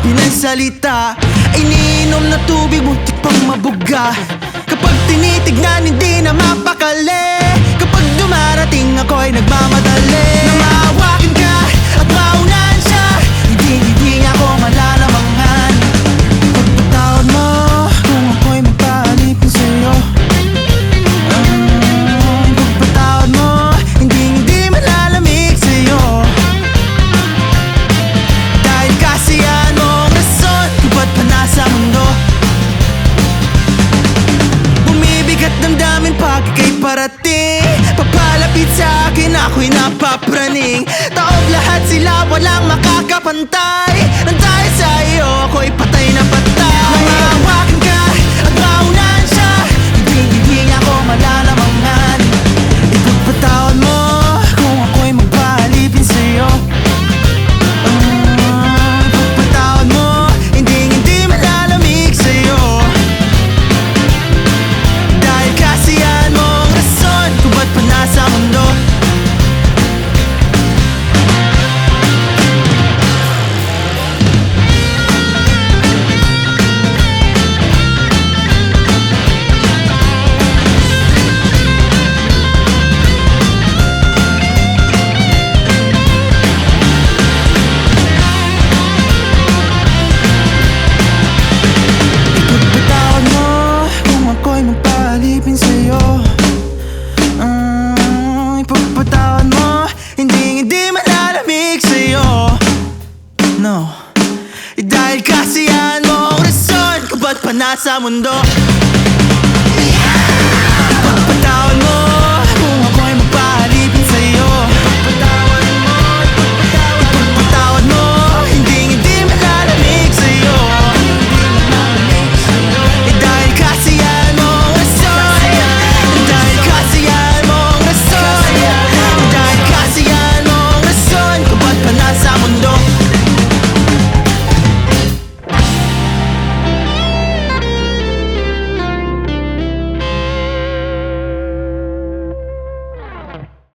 pinagsalita. Iniinom na tubig, muntik pang mabuga. Kapag tinitignan, hindi na mapakali. Kapag dumarating ako'y nagmamadali. Nang maawakin ka at maunahan siya, hindi niya ako malalamangan. Pagpatawad mo kung ako'y magpaalipin sa'yo. Pagpatawad mo, hindi malalamig sa'yo. Dahil kasiyahan mo ang rason kung ba't pa nasa mundo. Bumibigat damdamin pag ika'y parating. Papalapit sa akin, ako'y napapraning. Taob lahat sila, walang makakapantay. Nang dahil sa iyo, ako'y patay na patay. Nang maawakin ka at maunahan siya, hindi niya ako malalamangan. Ipagpatawad mo kung ako'y magpaalipin sa'yo. Ipagpatawad mo, hindi malalamig sa'yo. Dahil kasiyahan mo ang rason kung ba't pa nasa mundo. Ipagpatawad mo kung ako'y magpaalipin sa'yo. Ipagpatawad mo, hindi malalamig sa'yo. No, dahil kasiyahan mo ang rason kung ba't pa nasa mundo. Ipagpatawad mo